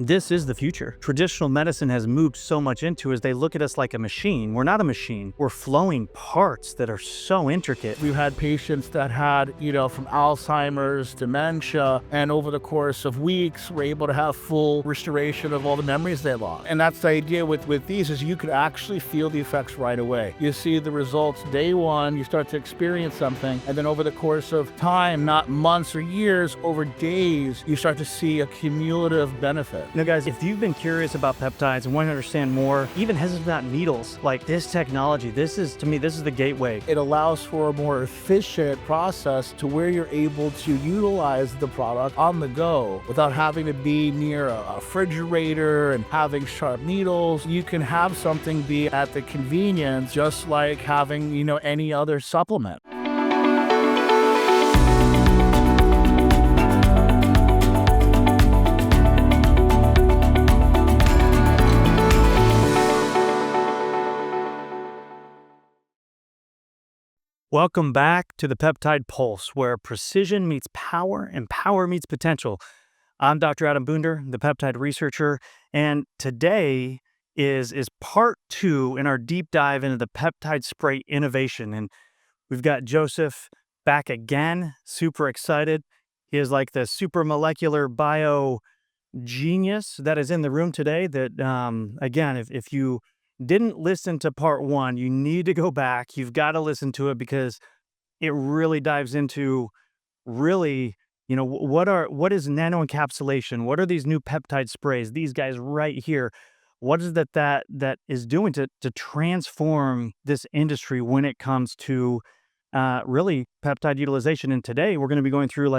This is the future. Traditional medicine has moved so much into as they look at us like a machine. We're not a machine. We're flowing parts that are so intricate. We've had patients that had, from Alzheimer's, dementia, and over the course of weeks, we're able to have full restoration of all the memories they lost. And that's the idea with these is you could actually feel the effects right away. You see the results day one, you start to experience something, and then over the course of time, not months or years, over days, you start to see a cumulative benefit. Now guys, if you've been curious about peptides and want to understand more, even hesitant about needles, like this technology, to me, this is the gateway. It allows for a more efficient process to where you're able to utilize the product on the go without having to be near a refrigerator and having sharp needles. You can have something be at the convenience, just like having, any other supplement. Welcome back to the Peptide Pulse, where precision meets power and power meets potential. I'm Dr. Adam Boonder, the peptide researcher, and today is part 2 in our deep dive into the peptide spray innovation. And we've got Joseph back again, super excited. He is like the super molecular bio genius that is in the room today that, again, if you didn't listen to part 1, you need to go back. You've got to listen to it because it really dives into what is nano encapsulation? What are these new peptide sprays? These guys right here. What is that is doing to transform this industry when it comes to really peptide utilization? And today we're going to be going through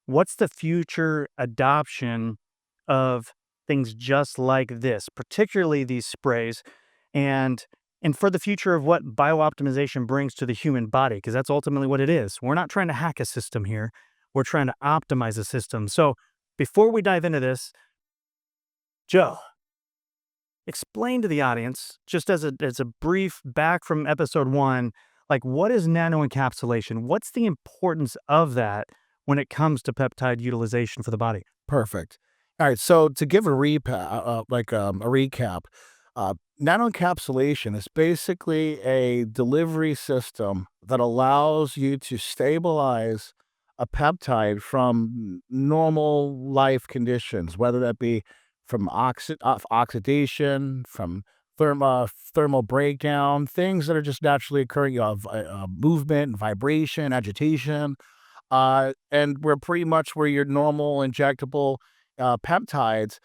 what's the future adoption of things just like this, particularly these sprays. And for the future of what biooptimization brings to the human body, because that's ultimately what it is. We're not trying to hack a system here. We're trying to optimize a system. So before we dive into this, Joe, explain to the audience, just as a brief back from episode 1, what is nano encapsulation? What's the importance of that when it comes to peptide utilization for the body? Perfect. All right. So to give a recap, nano encapsulation is basically a delivery system that allows you to stabilize a peptide from normal life conditions, whether that be from oxidation, from thermal breakdown, things that are just naturally occurring. You have movement, vibration, agitation, and we're pretty much where your normal injectable peptides,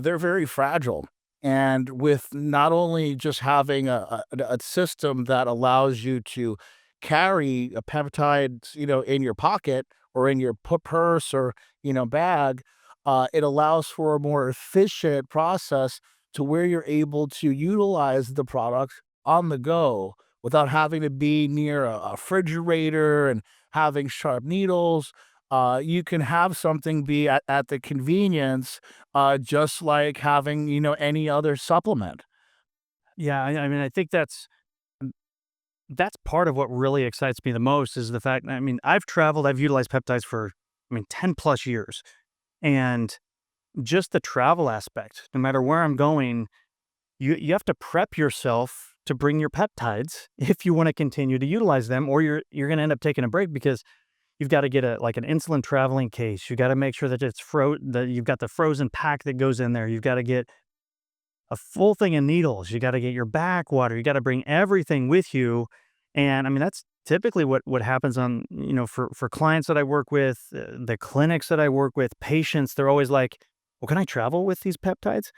they're very fragile. And with not only just having a system that allows you to carry a peptide, in your pocket or in your purse or, bag, it allows for a more efficient process to where you're able to utilize the product on the go without having to be near a refrigerator and having sharp needles. You can have something be at the convenience, just like having, any other supplement. Yeah, I think that's part of what really excites me the most is the fact, I've utilized peptides for, 10 plus years. And just the travel aspect, no matter where I'm going, you have to prep yourself to bring your peptides if you want to continue to utilize them, or you're going to end up taking a break because you've got to get an insulin traveling case. You got to make sure that that you've got the frozen pack that goes in there. You've got to get a full thing of needles. You got to get your back water. You got to bring everything with you. And that's typically what happens on, for clients that I work with, the clinics that I work with, patients, they're always like, well, can I travel with these peptides?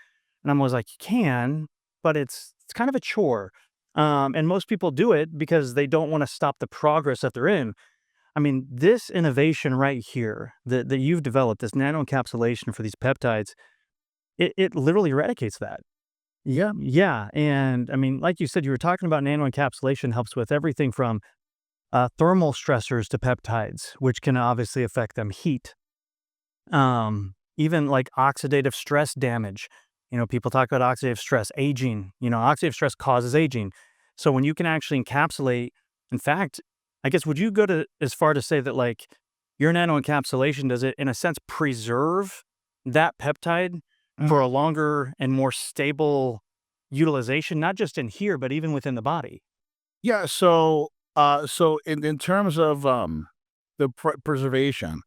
And I'm always like, you can, but it's kind of a chore. And most people do it because they don't want to stop the progress that they're in. This innovation right here that you've developed, this nano encapsulation for these peptides, it literally eradicates that. Yeah. Yeah. And like you said, you were talking about nano encapsulation helps with everything from thermal stressors to peptides, which can obviously affect them, heat, even like oxidative stress damage. People talk about oxidative stress, aging. Oxidative stress causes aging. So when you can actually encapsulate, in fact, I guess, would you go as far to say that your nano encapsulation, does it in a sense preserve that peptide for a longer and more stable utilization, not just in here, but even within the body. Yeah, so in terms of, the preservation,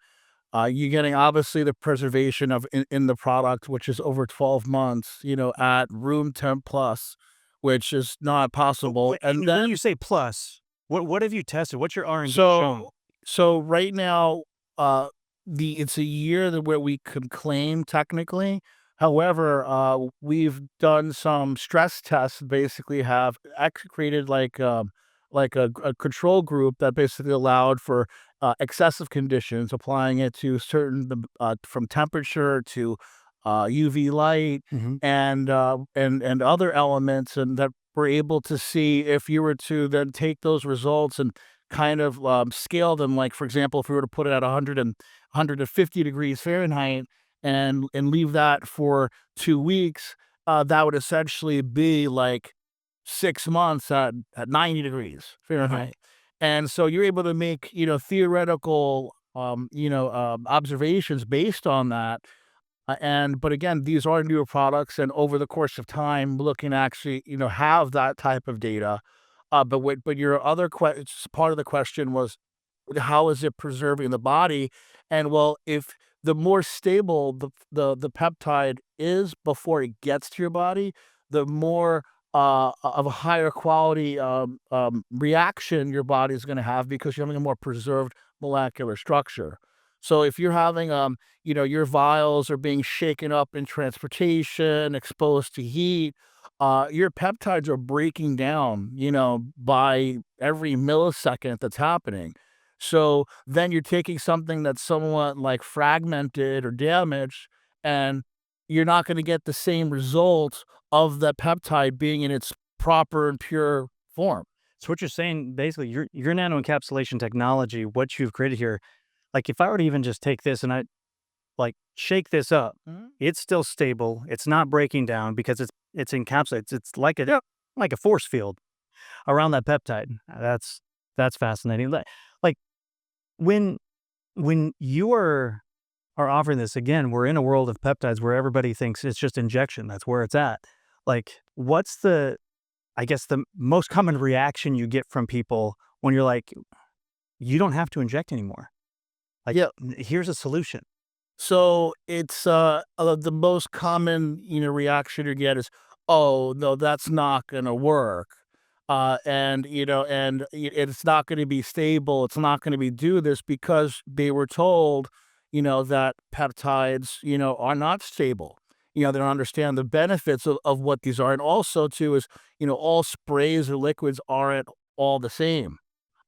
you're getting obviously the preservation of in the product, which is over 12 months, at room temp plus, which is not possible, and When then you say plus, what have you tested? What's your R&D shown? so so right now, uh, it's a year that where we could claim technically. However, we've done some stress tests. Basically, have actually created like a control group that basically allowed for excessive conditions, applying it to from temperature to UV light Mhm. and other elements, and that we're able to see if you were to then take those results and kind of, scale them, like, for example, if we were to put it at 150 degrees Fahrenheit and leave that for 2 weeks, that would essentially be, like, 6 months at 90 degrees Right. Fahrenheit. And so you're able to make, theoretical, observations based on that, but again, these are newer products, and over the course of time, looking to actually, have that type of data. But your other part of the question was, how is it preserving the body? And well, if the more stable the peptide is before it gets to your body, the more of a higher quality reaction your body is going to have because you're having a more preserved molecular structure. So if you're having your vials are being shaken up in transportation, exposed to heat, your peptides are breaking down, by every millisecond that's happening. So then you're taking something that's somewhat like fragmented or damaged, and you're not going to get the same results of the peptide being in its proper and pure form. So what you're saying, basically, your nano encapsulation technology, what you've created here, like if I were to even just take this and I like shake this up, Mhm. it's still stable. It's not breaking down because it's encapsulated. It's like a like a force field around that peptide. That's fascinating. Like when you are offering this again, we're in a world of peptides where everybody thinks it's just injection. That's where it's at. Like, what's the I guess the most common reaction you get from people when you're like, you don't have to inject anymore. Like, Yeah. here's a solution. So it's the most common reaction you get is, "Oh no, that's not going to work," it's not going to be stable. It's not going to be do this because they were told, that peptides, are not stable. They don't understand the benefits of what these are, and also too is all sprays or liquids aren't all the same.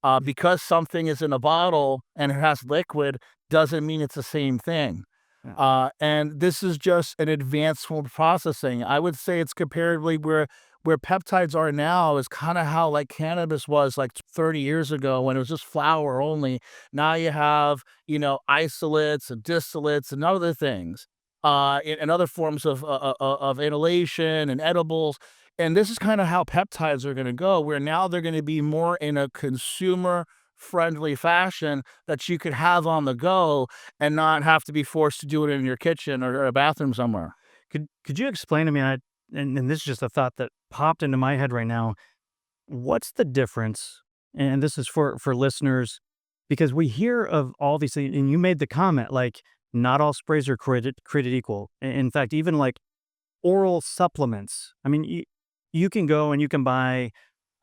Mm. Because something is in a bottle and it has liquid doesn't mean it's the same thing. Yeah. And this is just an advanced form of processing. I would say it's comparatively where peptides are now is kind of how like cannabis was like 30 years ago when it was just flower only. Now you have, isolates and distillates and other things, and other forms of inhalation and edibles. And this is kind of how peptides are going to go, where now they're going to be more in a consumer friendly fashion that you could have on the go and not have to be forced to do it in your kitchen or a bathroom somewhere. Could you explain to me? And this is just a thought that popped into my head right now. What's the difference? And this is for listeners because we hear of all these things, and you made the comment like not all sprays are created equal. In fact, even like oral supplements. I mean, you can go and you can buy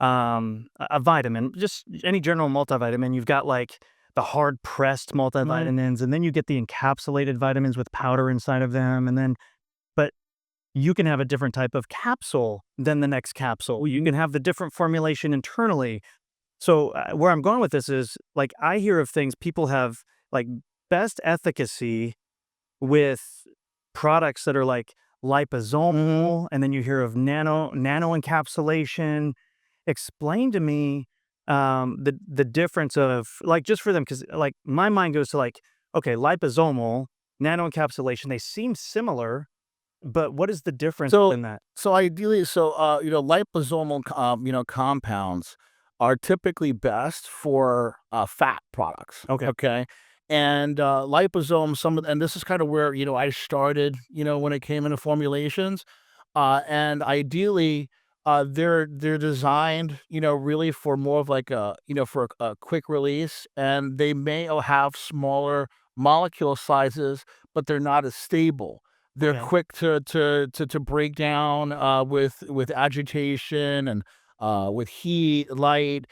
a vitamin, just any general multivitamin. You've got like the hard pressed Mhm. multivitamins, and then you get the encapsulated vitamins with powder inside of them. And then, but you can have a different type of capsule than the next capsule. You can have the different formulation internally. So, where I'm going with this is like I hear of things people have like best efficacy with products that are like Mhm. liposomal, and then you hear of nano encapsulation. Explain to me the difference of like just for them because like my mind goes to like okay liposomal nano encapsulation they seem similar but what is the difference So in that? so ideally, liposomal, compounds are typically best for fat products. Okay. Okay, And liposomes, and this is kind of where I started, when it came into formulations, and ideally, they're designed, really for more of like for a quick release, and they may have smaller molecule sizes, but they're not as stable. They're Okay. quick to break down with agitation and with heat, light,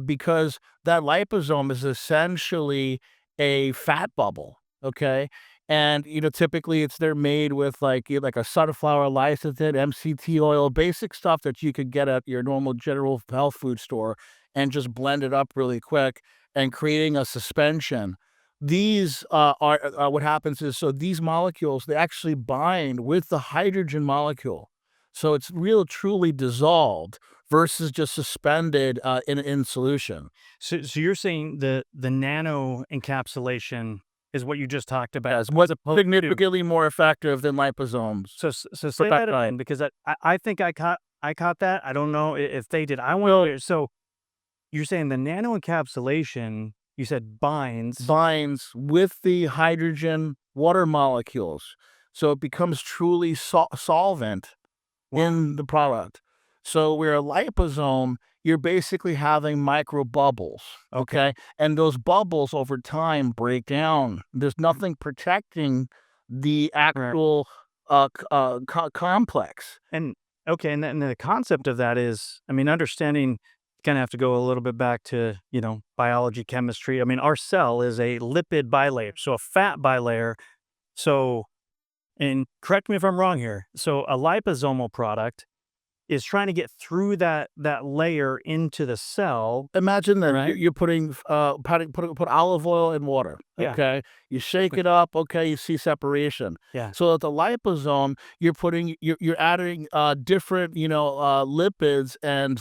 because that liposome is essentially a fat bubble. Okay. And typically they're made with like a sunflower lecithin, MCT oil, basic stuff that you could get at your normal general health food store, and just blend it up really quick and creating a suspension. These are what happens is, so these molecules, they actually bind with the hydrogen molecule, so it's real truly dissolved versus just suspended in solution. So you're saying the nano encapsulation is what you just talked about, Yes, as what's opposed to significantly more effective than liposomes so for say that peptide. again because I think I caught that. I don't know if they did. I want so you're saying the nano encapsulation, you said binds. Binds with the hydrogen water molecules, so it becomes truly solvent in the product. So where a liposome, you're basically having micro bubbles, Okay. okay? And those bubbles over time break down. There's nothing protecting the Right. actual complex. And okay, and the concept of that is, I mean, understanding kind of have to go a little bit back to, biology, chemistry. I mean, our cell is a lipid bilayer, so a fat bilayer. So, and correct me if I'm wrong here. So, a liposomal product is trying to get through that layer into the cell, Imagine that right? you're putting, put olive oil in water, Yeah. okay? You shake it up, okay, you see separation. Yeah. So at the liposome, you're adding, different, lipids and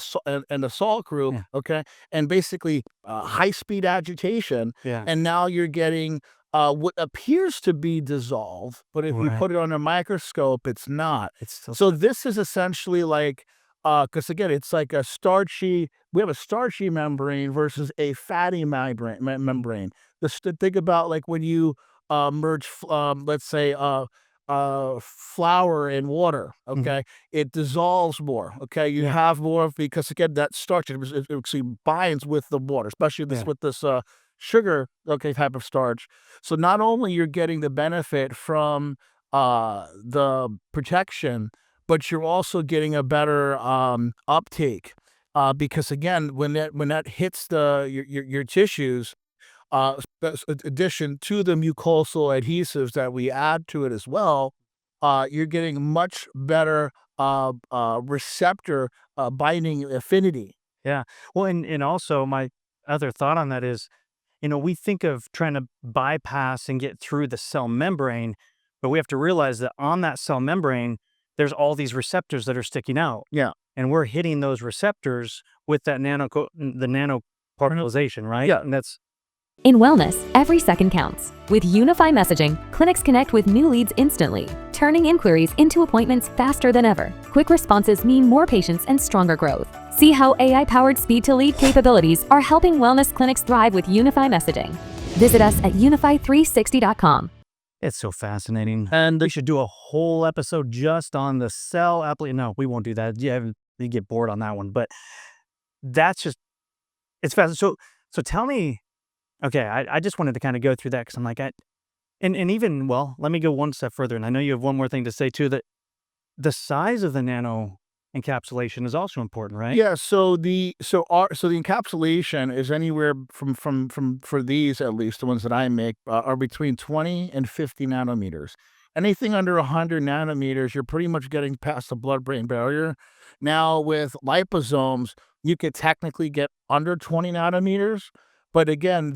the salt group, Yeah. okay? And basically, high-speed agitation, Yeah. and now you're getting, what appears to be dissolved, but if you Right. put it on a microscope, it's not. It's still So this is essentially like, because again, it's like a starchy we have a starchy membrane versus a fatty membrane. Think about like when you merge, let's say, flour in water. mhm. Okay, it dissolves more. Okay, you Yeah. have more because again that starch it actually binds with the water, especially this Yeah. with this sugar. Okay, type of starch. So not only you're getting the benefit from the protection, but you're also getting a better uptake, because again, when that hits your tissues, addition to the mucosal adhesives that we add to it as well, you're getting much better receptor binding affinity. Yeah. Well, and also my other thought on that is, we think of trying to bypass and get through the cell membrane, but we have to realize that on that cell membrane, there's all these receptors that are sticking out, Yeah. and we're hitting those receptors with that the nanoparticalization, right? Yeah. And that's In wellness, every second counts. With Unify Messaging, clinics connect with new leads instantly, turning inquiries into appointments faster than ever. Quick responses mean more patients and stronger growth. See how AI-powered speed-to-lead capabilities are helping wellness clinics thrive with Unify Messaging. Visit us at unify360.com. it's so fascinating. And We should do a whole episode just on the cell application. No, we won't do that. Yeah, you get bored on that one, but that's just it's fascinating. So tell me. Okay, I just wanted to kinda go through that because I'm like, and even well, let me go one step further, and I know you have one more thing to say too, that the size of the nano encapsulation is also important, right? Yeah, so the encapsulation is anywhere from for these, at least the ones that I make, are between 20 and 50 nanometers. Anything under 100 nanometers, you're pretty much getting past the blood-brain barrier. Now with liposomes, you could technically get under 20 nanometers, but again,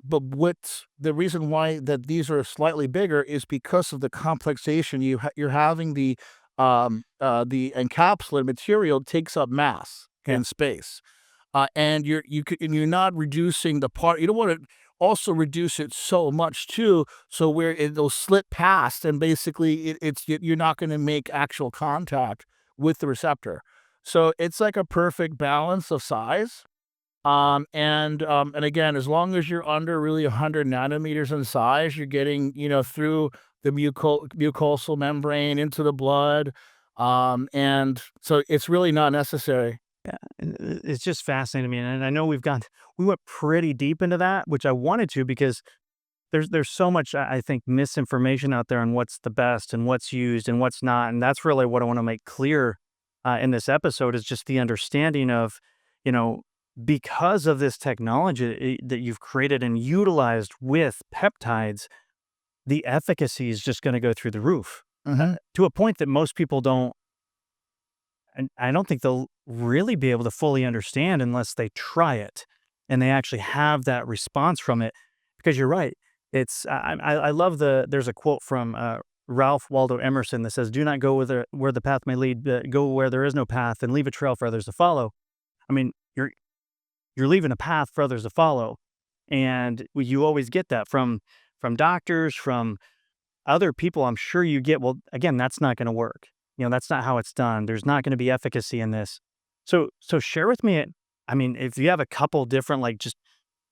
what's the reason why that these are slightly bigger is because of the complexation. You're having the encapsulated material takes up mass Yeah, in space, and you're not reducing the part. You don't want to also reduce it so much too, so where it'll slip past, and basically you're not going to make actual contact with the receptor. So it's like a perfect balance of size. And again, as long as you're under really 100 nanometers in size, you're getting, through the mucosal membrane into the blood. And so it's really not necessary. Yeah, and it's just fascinating to me, and I know we went pretty deep into that, which I wanted to because there's so much I think misinformation out there on what's the best and what's used and what's not, and that's really what I want to make clear in this episode is just the understanding of, you know, because of this technology that you've created and utilized with peptides, the efficacy is just going to go through the roof Mhm. to a point that most people don't. And I don't think they'll really be able to fully understand unless they try it and they actually have that response from it. Because you're right. I love there's a quote from Ralph Waldo Emerson that says, "Do not go where the path may lead, go where there is no path, and leave a trail for others to follow." I mean, you're leaving a path for others to follow, and you always get that from doctors, from other people. I'm sure you get, well, again, that's not going to work. That's not how it's done. There's not going to be efficacy in this. So share with me. I mean, if you have a couple different, like, just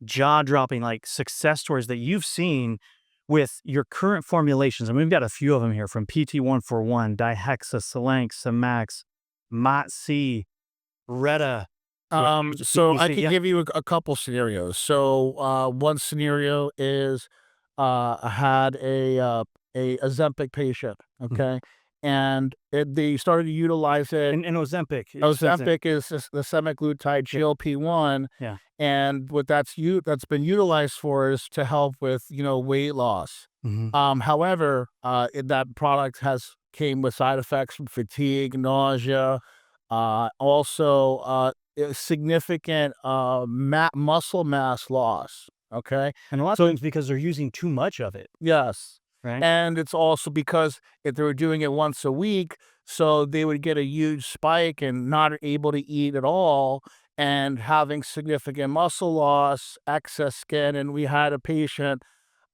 jaw dropping, like, success stories that you've seen with your current formulations. I mean, we've got a few of them here from PT141, Dihexa, Solanx, Samax, Mot-C, Retta. So You I see, can yeah. give you a couple scenarios. So one scenario is I had a Zempic patient, Mhm. okay, and they started to utilize it. And Ozempic, since it, Ozempic is the semaglutide yeah, GLP-1, yeah. and what that's been utilized for is to help with, weight loss. Mhm. However, that product has came with side effects from fatigue, nausea, also, significant, muscle mass loss, okay? And a lot of So times because they're using too much of it, yes, right? and it's also because if they were doing it once a week, so they would get a huge spike and not able to eat at all and having significant muscle loss, excess skin. And we had a patient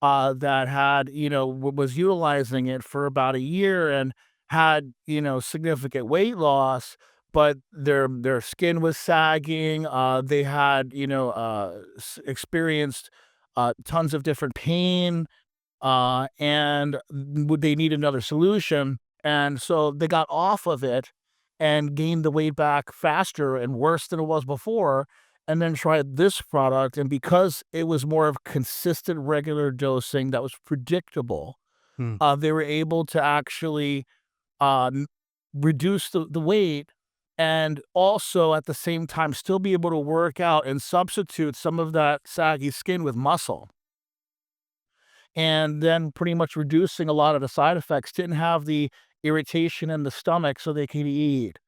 that had, was utilizing it for about a year and had, significant weight loss, but their skin was sagging. They had, experienced tons of different pain, and would they need another solution? And so they got off of it and gained the weight back faster and worse than it was before, and then tried this product. And because it was more of consistent, regular dosing that was predictable, Hmm. they were able to actually n- reduce the weight and also at the same time still be able to work out and substitute some of that saggy skin with muscle, and then pretty much reducing a lot of the side effects, didn't have the irritation in the stomach so they could eat,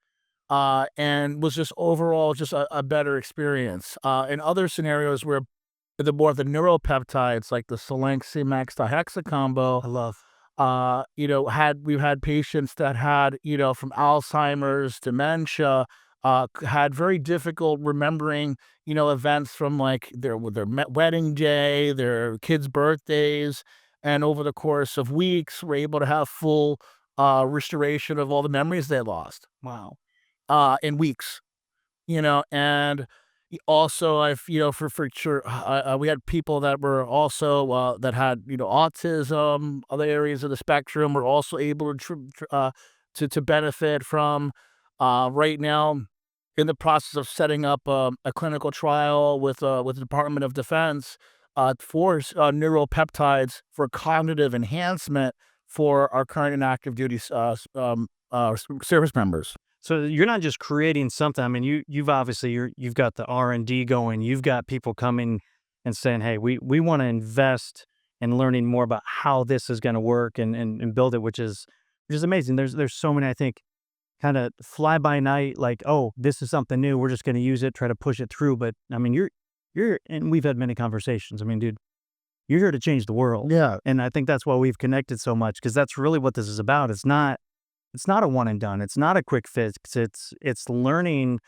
and was just overall just a better experience. In other scenarios where the more of the neuropeptides, like the Solanx-Cmax dihexa combo, I love. we've had patients that had, from Alzheimer's, dementia, had very difficult remembering, events from like their wedding day, their kids' birthdays, and over the course of weeks, were able to have full restoration of all the memories they lost Wow. in weeks. And also I've, for sure, we had people that were also, that had, autism, other areas of the spectrum were also able to, to benefit from, right now in the process of setting up, a clinical trial with the Department of Defense, for neuropeptides for cognitive enhancement for our current and active duty, service members. So you're not just creating something. I mean, you've obviously you've got the R&D going. You've got people coming and saying, "Hey, we want to invest in learning more about how this is going to work and build it," which is amazing. There's so many, I think, kind of fly by night, like, "Oh, this is something new. We're just going to use it, try to push it through." But I mean, and we've had many conversations. I mean, dude, you're here to change the world, Yeah. and I think that's why we've connected so much because that's really what this is about. It's not a one and done. It's not a quick fix. It's learning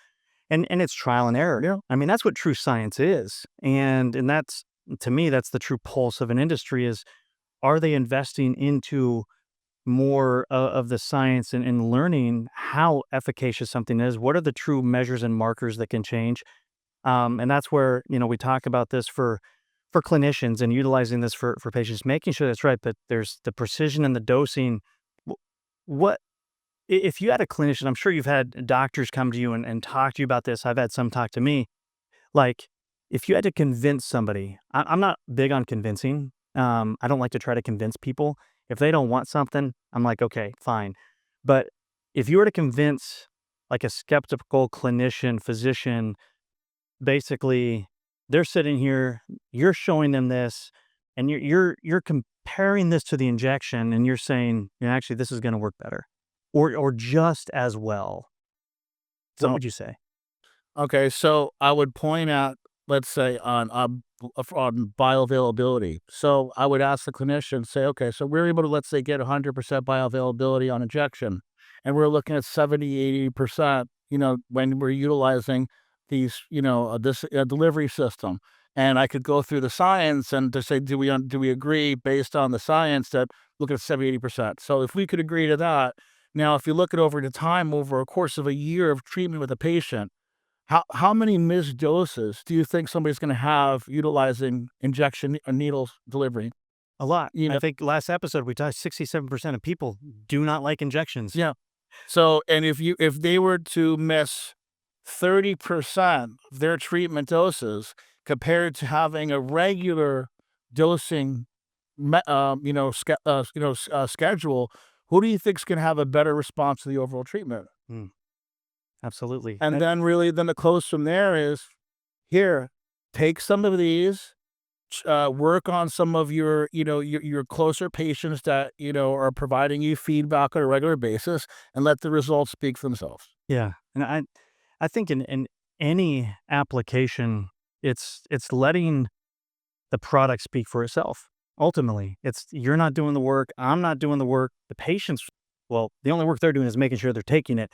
and it's trial and error. Yeah. I mean, that's what true science is. And that's, to me, that's the true pulse of an industry is, are they investing into more of the science and learning how efficacious something is? What are the true measures and markers that can change? And that's where, we talk about this for clinicians and utilizing this for patients, making sure that's right. But there's the precision and the dosing. What if you had a clinician? I'm sure you've had doctors come to you and talk to you about this. I've had some talk to me. Like, if you had to convince somebody, I'm not big on convincing. I don't like to try to convince people. If they don't want something, I'm like, okay, fine. But if you were to convince like a skeptical clinician, physician, basically they're sitting here, you're showing them this, and you're comparing this to the injection, and you're saying, yeah, actually, this is going to work better, or just as well. What So, would you say? okay, so I would point out, let's say on bioavailability. So I would ask the clinician, say, okay, so we're able to, let's say, get 100% bioavailability on injection, and we're looking at 70, 80%, when we're utilizing these, this delivery system. And I could go through the science and to say, do we agree based on the science that look at 70, 80%. So if we could agree to that, now if you look at over the time, over a course of a year of treatment with a patient, how many missed doses do you think somebody's gonna have utilizing injection needles delivery? A lot. You I know think last episode we talked 67% of people do not like injections. Yeah. So, and if they were to miss 30% of their treatment doses compared to having a regular dosing schedule, who do you think's gonna have a better response to the overall treatment? Mm, absolutely. And then really then the close from there is, here, take some of these, work on some of your closer patients that, are providing you feedback on a regular basis, and let the results speak for themselves. Yeah, and I think in any application, it's letting the product speak for itself. Ultimately, it's you're not doing the work, I'm not doing the work. The patients, well, the only work they're doing is making sure they're taking it.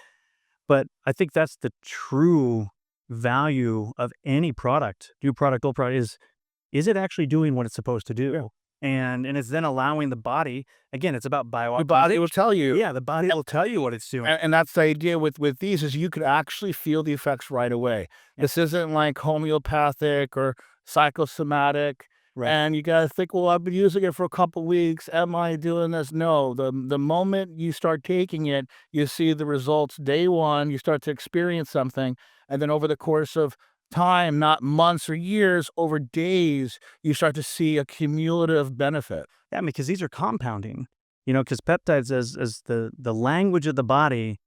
But I think that's the true value of any product, new product, old product, is it actually doing what it's supposed to Yeah. do? And it's then allowing the body, again, it's about Your body will bioauthorization. tell you. Yeah, the body will tell you what it's doing. And that's the idea with these, is you could actually feel the effects right away. Yeah. This isn't like homeopathic or psychosomatic, Right. and you gotta think, "Well, I've been using it for a couple weeks. Am I doing this?" No, the moment you start taking it, you see the results day one, you start to experience something, and then over the course of time, not months or years, over days, you start to see a cumulative benefit. Yeah, because these are compounding, because peptides as the language of the body,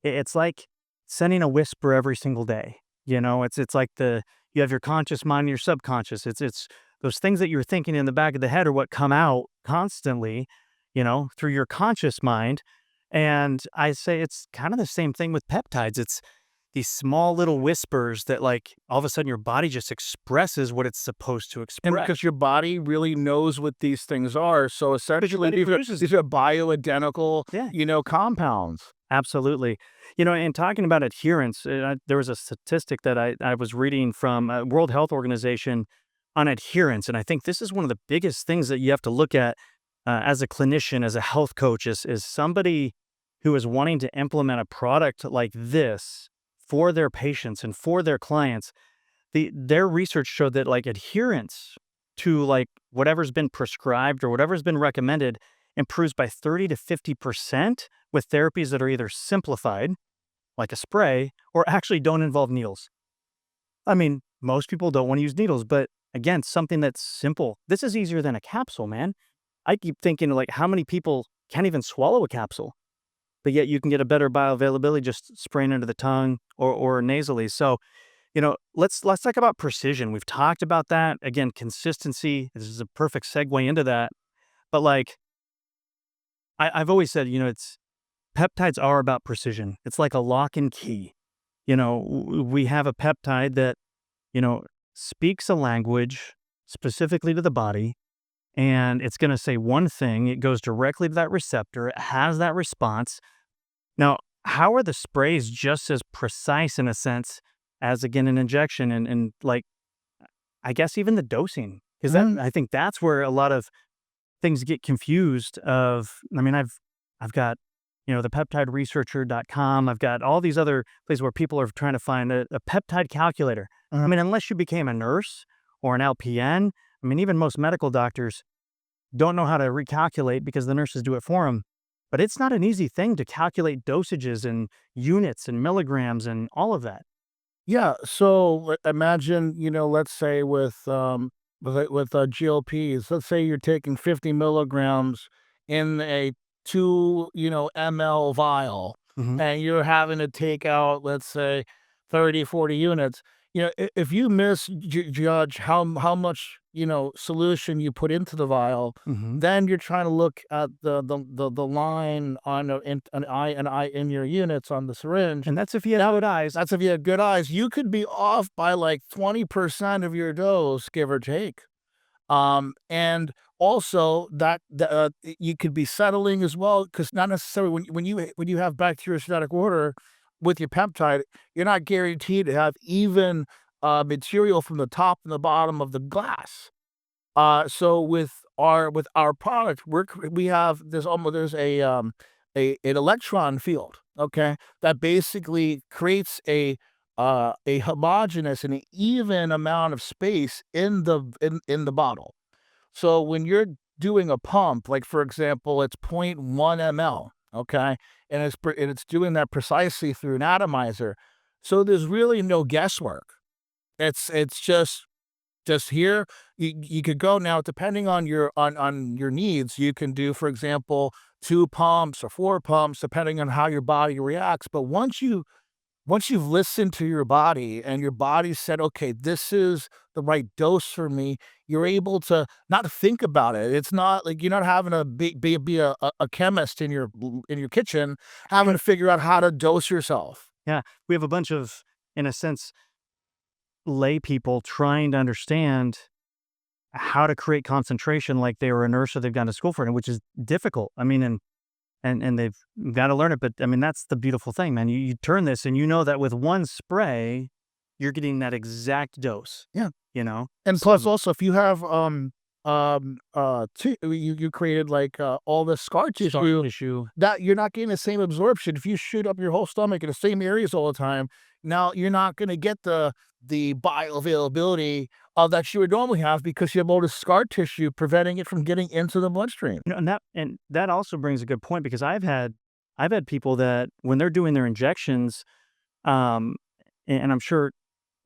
it's like sending a whisper every single day. It's like you have your conscious mind and your subconscious. It's those things that you're thinking in the back of the head are what come out constantly, through your conscious mind. And I say it's kind of the same thing with peptides. It's these small little whispers that like all of a sudden your body just expresses what it's supposed to And express. because your body really knows what these things are, so essentially body produces these are bioidentical, Yeah. compounds. Absolutely. And talking about adherence, there was a statistic that I was reading from World Health Organization on adherence. And I think this is one of the biggest things that you have to look at as a clinician, as a health coach, is somebody who is wanting to implement a product like this for their patients and for their clients. Their research showed that like adherence to like whatever's been prescribed or whatever's been recommended improves by 30 to 50% with therapies that are either simplified, like a spray, or actually don't involve needles. I mean, most people don't want to use needles, but again, something that's simple. This is easier than a capsule, man. I keep thinking like how many people can't even swallow a capsule, but yet you can get a better bioavailability just spraying into the tongue or nasally. So, let's talk about precision. We've talked about that. Again, consistency. This is a perfect segue into that. But like I've always said, it's peptides are about precision. It's like a lock and key. We have a peptide that, you know, speaks a language specifically to the body, and it's going to say one thing. It goes directly to that receptor. It has that response. Now, how are the sprays just as precise in a sense as, again, an injection and like, I guess even the dosing? Because I think that's where a lot of things get confused. I mean, I've got the peptideresearcher.com. I've got all these other places where people are trying to find a peptide calculator. I mean, unless you became a nurse or an LPN, I mean, even most medical doctors don't know how to recalculate because the nurses do it for them. But it's not an easy thing to calculate dosages and units and milligrams and all of that. Yeah, so imagine, let's say with GLPs, let's say you're taking 50 milligrams in a 2, ml vial, Hmm. and you're having to take out, let's say, 30, 40 units. If you misjudge how much, solution you put into the vial, Hmm. then you're trying to look at the line on an eye in your units on the syringe. And that's if you have good eyes. That's if you have good eyes. You could be off by like 20% of your dose, give or take. And also you could be settling as well, because not necessarily when you have bacteriostatic order with your peptide, you're not guaranteed to have even material from the top and the bottom of the glass. So with our product, we have there's an electron field, okay, that basically creates a homogeneous and an even amount of space in the bottle. So when you're doing a pump, like for example, it's zero 0.1 ml, okay, and it's doing that precisely through an atomizer. So there's really no guesswork. It's just here. You could go now, depending on your needs. You can do, for example, 2 pumps or 4 pumps, depending on how your body reacts. But once you've listened to your body and your body said, okay, this is the right dose for me, you're able to not think about it. It's not like you're not having to be a chemist in your kitchen, having to figure out how to dose yourself. Yeah, we have a bunch of, in a sense, lay people trying to understand how to create concentration like they were a nurse or they've gone to school for it, which is difficult. I mean, and they've got to learn it. But I mean, that's the beautiful thing, man. You turn this and you know that with one spray, you're getting that exact dose. Yeah. And So- plus, also, if you have you created like all the scar tissue, issue. that you're not getting the same absorption. If you shoot up your whole stomach in the same areas all the time, now you're not going to get the bioavailability that you would normally have, because you have all the scar tissue preventing it from getting into the bloodstream. And that also brings a good point, because I've had people that when they're doing their injections, um, and I'm sure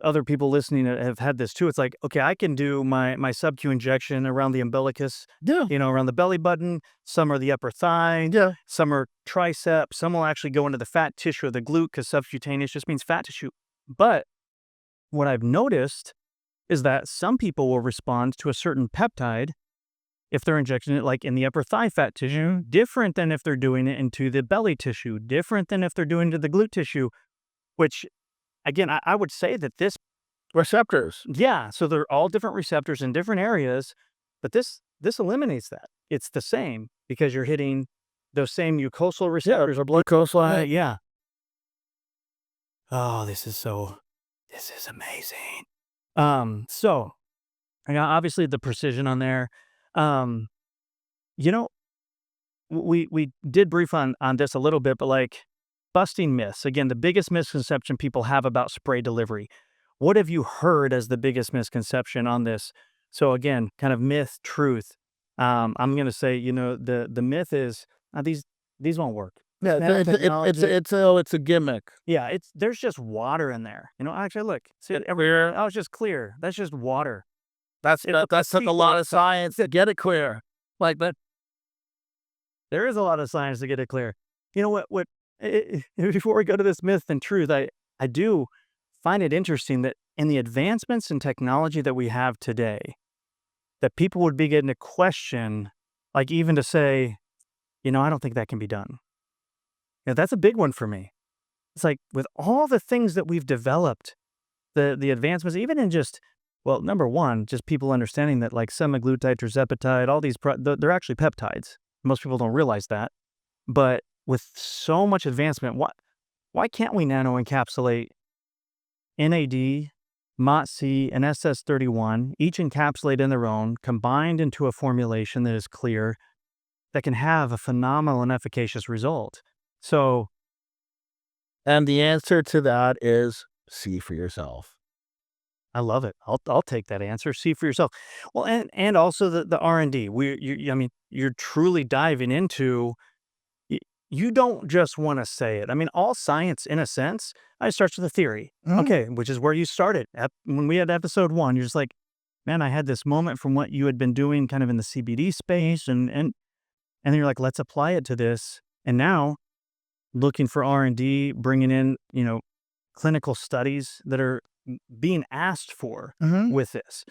other people listening have had this too. It's like, okay, I can do my sub-Q injection around the umbilicus, Yeah, around the belly button. Some are the upper thigh. yeah. Some are tricep. Some will actually go into the fat tissue of the glute, because subcutaneous just means fat tissue. But what I've noticed is that some people will respond to a certain peptide if they're injecting it like in the upper thigh fat tissue, different than if they're doing it into the belly tissue, different than if they're doing it to the glute tissue, which again, I would say that this, Receptors. yeah, so they're all different receptors in different areas, but this eliminates that. It's the same because you're hitting those same mucosal receptors or blood. Glucose. Yeah. Oh, this is amazing. So obviously the precision on there. Um, you know, we did brief on this a little bit, but like busting myths. Again, the biggest misconception people have about spray delivery. What have you heard as the biggest misconception on this? So again, kind of myth, truth. I'm going to say, the myth is these won't work. Yeah, Nanotechnology. it's a gimmick. Yeah, there's just water in there. Actually, look, see it Clear. Oh, it's just clear. That's just water. That took a lot of science. science to get it clear. Like that. There is a lot of science to get it clear. You know what? Before we go to this myth and truth, I do find it interesting that in the advancements in technology that we have today, that people would begin to question, like even to say, I don't think that can be done. That's a big one for me. It's like with all the things that we've developed, the advancements, even in just, well, number one, just people understanding that like semaglutide, tirzepatide, all these, they're actually peptides. Most people don't realize that. But with so much advancement, why can't we nano-encapsulate NAD, MOTC, and SS31, each encapsulated in their own, combined into a formulation that is clear, that can have a phenomenal and efficacious result? So And the answer to that is see for yourself. I love it. I'll take that answer. See for yourself. Well, and also the R&D. I mean, you're truly diving into. y- You don't just want to say it. I mean, all science, in a sense, it starts with a theory. Mhm. Okay, which is where you started. When we had episode 1, you're just like, man, I had this moment from what you had been doing, kind of in the CBD space, and then you're like, let's apply it to this. And now, looking for R&D, bringing in clinical studies that are being asked for Mhm. with this.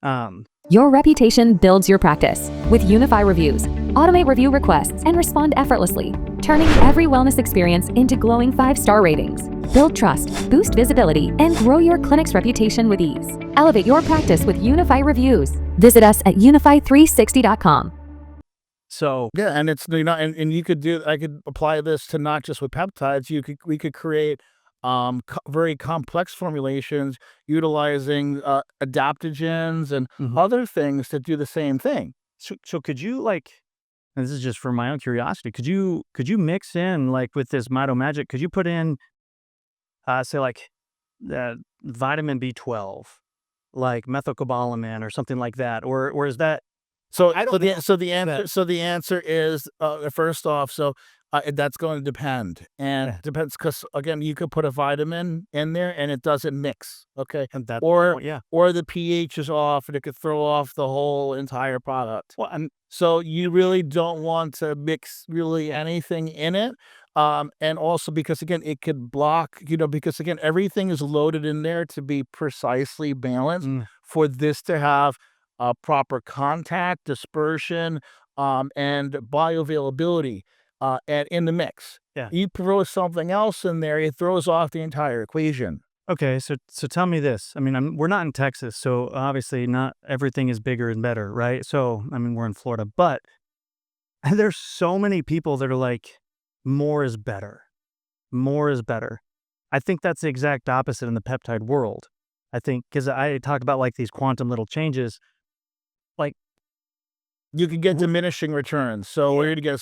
Um, Your reputation builds your practice. With Unify Reviews, automate review requests and respond effortlessly, turning every wellness experience into glowing 5-star ratings. Build trust, boost visibility, and grow your clinic's reputation with ease. Elevate your practice with Unify Reviews. Visit us at unify360.com. so Yeah, and it's and you could do. I could apply this to not just with peptides. We could create very complex formulations utilizing adaptogens and Mhm. other things that do the same thing. so could you and this is just for my own curiosity, could you mix in with this Mito Magic, could you put in say vitamin B12, like methylcobalamin or something like that, or is that So I don't know that the answer is first off, that's going to depend, and yeah, depends because again, you could put a vitamin in there and it doesn't mix, okay, and that or yeah. the pH is off and it could throw off the whole entire product. Well, I'm So you really don't want to mix really anything in it. And also because again, it could block, because again, everything is loaded in there to be precisely balanced mm, for this to have proper contact, dispersion, and bioavailability and in the mix. yeah. You throw something else in there, it throws off the entire equation. Okay, so tell me this. I mean, we're not in Texas, so obviously not everything is bigger and better, right? So, I mean, we're in Florida, but there's so many people that are like, more is better. More is better. I think that's the exact opposite in the peptide world. I think because I talk about these quantum little changes, like, You can get w- diminishing returns. So yeah, we're gonna get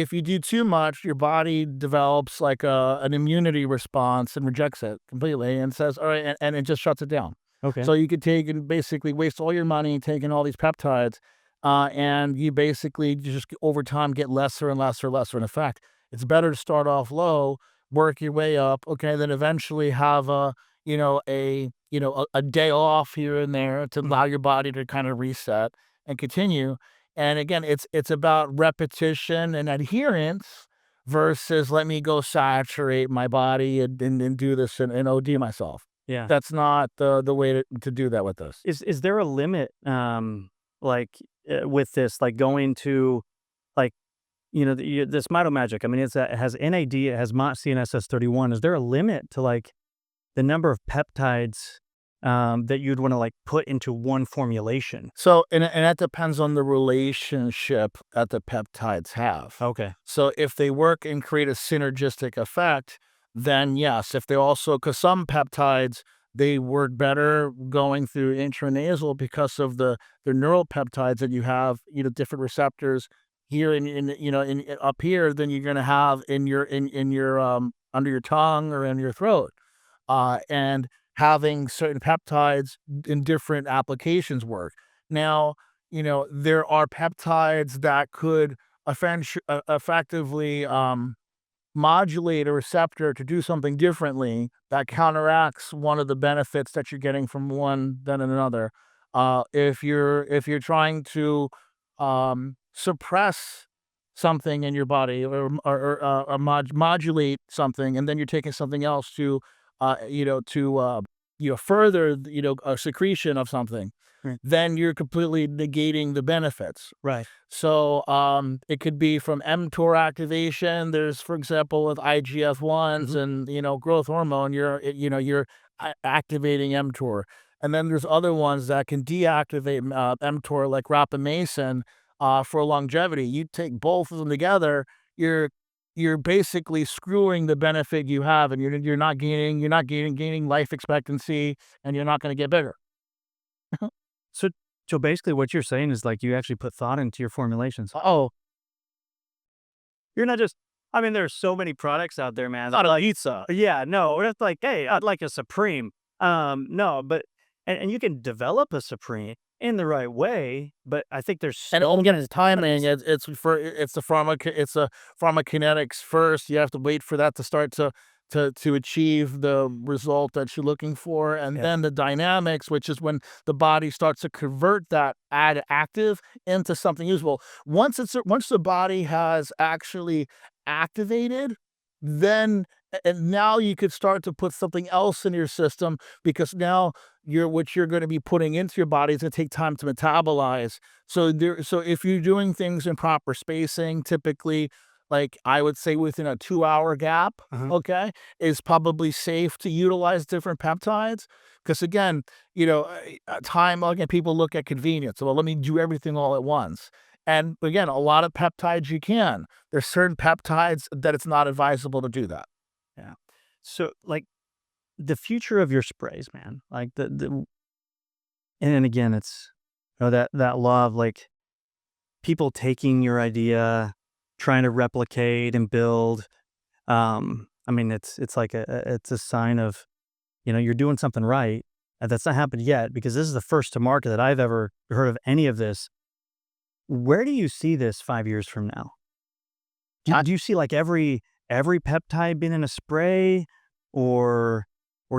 if you do too much, your body develops like an immunity response and rejects it completely and says, "All right," and it just shuts it down. okay, So you could take and basically waste all your money taking all these peptides, and you basically just over time get lesser and lesser and lesser. And in fact, it's better to start off low, work your way up, okay, then eventually have a day off here and there to mm, allow your body to kind of reset and continue. And again, it's about repetition and adherence versus let me go saturate my body and do this and OD myself. yeah. That's not the way to do that with this. Is there a limit, like with this, going to like this Mito Magic? I mean, it has NAD, it has MOT CNSS31. Is there a limit to the number of peptides that you'd want to put into one formulation? So, and that depends on the relationship that the peptides have. Okay. So, if they work and create a synergistic effect, then yes. If they also, because some peptides, they work better going through intranasal because of the neuropeptides that you have, different receptors here in up here than you're going to have in your under your tongue or in your throat. And having certain peptides in different applications work. Now, there are peptides that could effectively modulate a receptor to do something differently that counteracts one of the benefits that you're getting from one than another. If you're trying to suppress something in your body or modulate something, and then you're taking something else to further a secretion of something, Right. then you're completely negating the benefits. Right. So, it could be from mTOR activation. There's, for example, with IGF-1s Hmm. and, growth hormone, you're activating mTOR. And then there's other ones that can deactivate mTOR like rapamycin for longevity. You take both of them together, you're basically screwing the benefit you have, and you're not gaining life expectancy, and you're not going to get bigger. So, so basically, what you're saying is you actually put thought into your formulations. Oh, You're not just I mean, there's so many products out there, man. Not a pizza. Yeah, no, it's like, hey, I'd like a Supreme. No, but and you can develop a Supreme in the right way, but I think there's And so again, it's timing. It's a pharmacokinetics first. You have to wait for that to start to achieve the result that you're looking for, and yeah. then the dynamics, which is when the body starts to convert that active into something usable. Once the body has actually activated, then and now you could start to put something else in your system, because now what you're going to be putting into your body is going to take time to metabolize. So if you're doing things in proper spacing, typically, like I would say within a 2-hour gap, Uh-huh. okay, is probably safe to utilize different peptides. Because again, time, again, people look at convenience. Well, let me do everything all at once. And again, a lot of peptides you can. There's certain peptides that it's not advisable to do that. Yeah. So, like, the future of your sprays, man, like and then again, it's, that law of, like, people taking your idea, trying to replicate and build. I mean, it's like it's a sign of, you're doing something right. And that's not happened yet, because this is the first to market that I've ever heard of any of this. Where do you see this 5 years from now? Do you see, like, every peptide being in a spray, or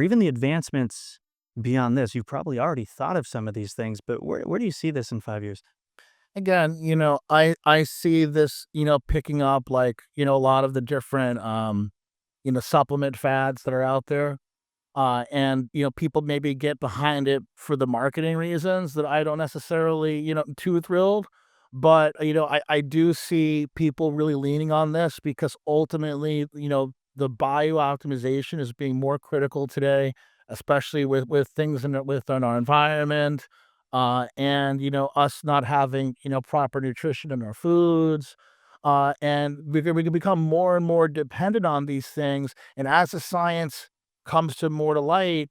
even the advancements beyond this? You've probably already thought of some of these things, but where do you see this in 5 years? Again, I see this, picking up, like, a lot of the different, supplement fads that are out there. And, people maybe get behind it for the marketing reasons that I don't necessarily, too thrilled. But, I do see people really leaning on this, because ultimately, the biooptimization is being more critical today, especially with things within our environment, and, us not having, proper nutrition in our foods. And we can become more and more dependent on these things. And as the science comes to more to light,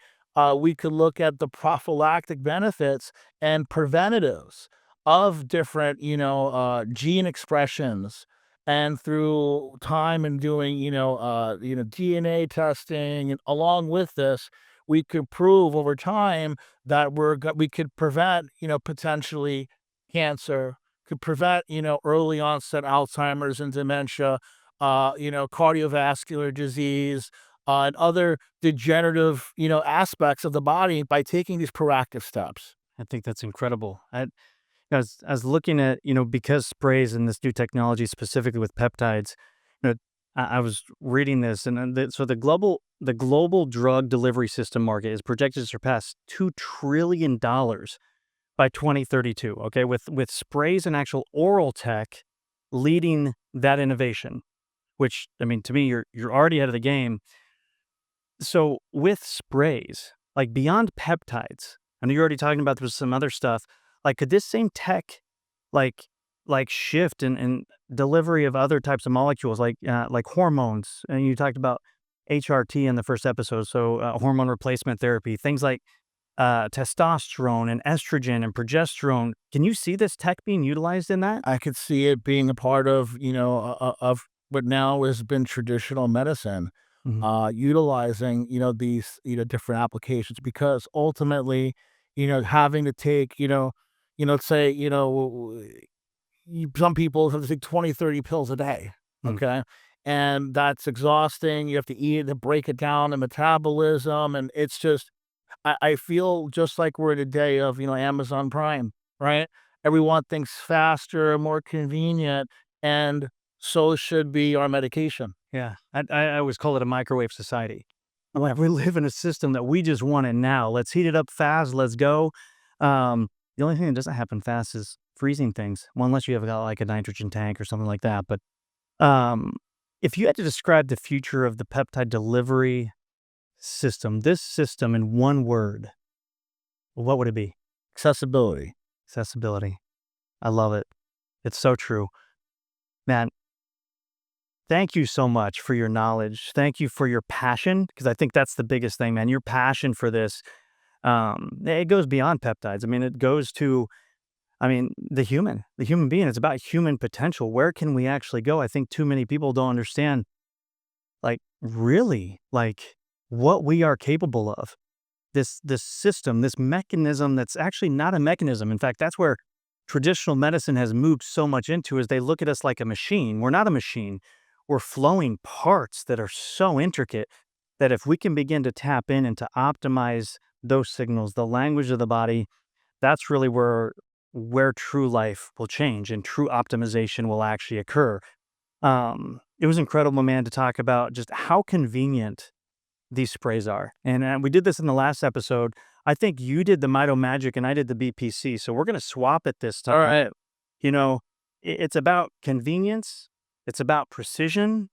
we could look at the prophylactic benefits and preventatives of different, gene expressions. And through time and doing, DNA testing, and along with this, we could prove over time that we could prevent, potentially cancer, could prevent, early onset Alzheimer's and dementia, cardiovascular disease, and other degenerative, aspects of the body by taking these proactive steps. I think that's incredible. I was looking at, because sprays and this new technology, specifically with peptides, I was reading this, and then so the global drug delivery system market is projected to surpass $2 trillion by 2032. Okay, with sprays and actual oral tech leading that innovation, which, I mean, to me, you're already ahead of the game. So with sprays, like, beyond peptides, I know you're already talking about there's some other stuff. Like, could this same tech, like shift in delivery of other types of molecules, like hormones? And you talked about HRT in the first episode, so hormone replacement therapy, things like testosterone and estrogen and progesterone. Can you see this tech being utilized in that? I could see it being a part of, of what now has been traditional medicine, Mhm. utilizing, these, different applications, because ultimately, having to take, let's say, some people have to take 20, 30 pills a day. Mm. Okay. And that's exhausting. You have to eat it to break it down and metabolism. And it's just, I feel just like we're in a day of, Amazon Prime, right? Everyone thinks faster, more convenient, and so should be our medication. Yeah, I always call it a microwave society. I'm like, we live in a system that we just want it now. Let's heat it up fast. Let's go. The only thing that doesn't happen fast is freezing things. Well, unless you have got, like, a nitrogen tank or something like that. But um, if you had to describe the future of the peptide delivery system, this system, in one word, what would it be? Accessibility. Accessibility. I love it. It's so true, man. Thank you so much for your knowledge. Thank you for your passion, because I think that's the biggest thing, man. Your passion for this, it goes beyond peptides. I mean, it goes to I mean, the human being, it's about human potential. Where can we actually go? I think too many people don't understand, like, really, like, what we are capable of. This system, this mechanism that's actually not a mechanism. In fact, that's where traditional medicine has moved so much into, is they look at us like a machine. We're not a machine. We're flowing parts that are so intricate that if we can begin to tap in and to optimize those signals, the language of the body, that's really where true life will change and true optimization will actually occur. It was incredible, man, to talk about just how convenient these sprays are. And we did this in the last episode. I think you did the Mito Magic and I did the BPC. So we're going to swap it this time. All right. You know, it's about convenience. It's about precision,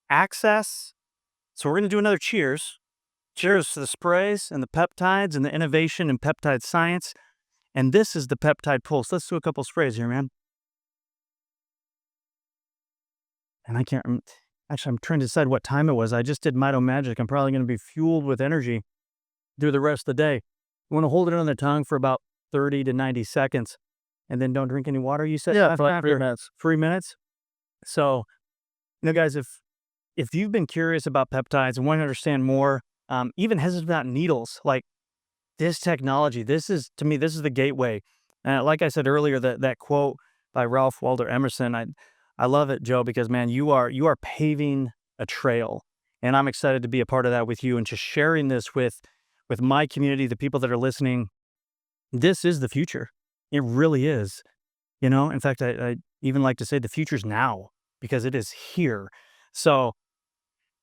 access. So we're going to do another cheers. Cheers to the sprays and the peptides and the innovation in peptide science. And this is the Peptide Pulse. Let's do a couple sprays here, man. And I can't, actually, I'm trying to decide what time it was. I just did Mito Magic. I'm probably going to be fueled with energy through the rest of the day. You want to hold it on the tongue for about 30 to 90 seconds and then don't drink any water, you said? Yeah, for like 3 minutes. 3 minutes. So, guys, if you've been curious about peptides and want to understand more, even hesitant about needles, like this technology, to me, this is the gateway. Like I said earlier, that quote by Ralph Waldo Emerson, I love it, Joe, because, man, you are paving a trail, and I'm excited to be a part of that with you and just sharing this with my community, the people that are listening. This is the future. It really is. In fact, I even like to say the future's now, because it is here. So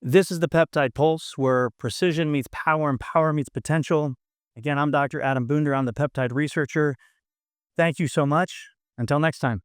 this is the Peptide Pulse, where precision meets power and power meets potential. Again, I'm Dr. Adam Boonder. I'm the peptide researcher. Thank you so much. Until next time.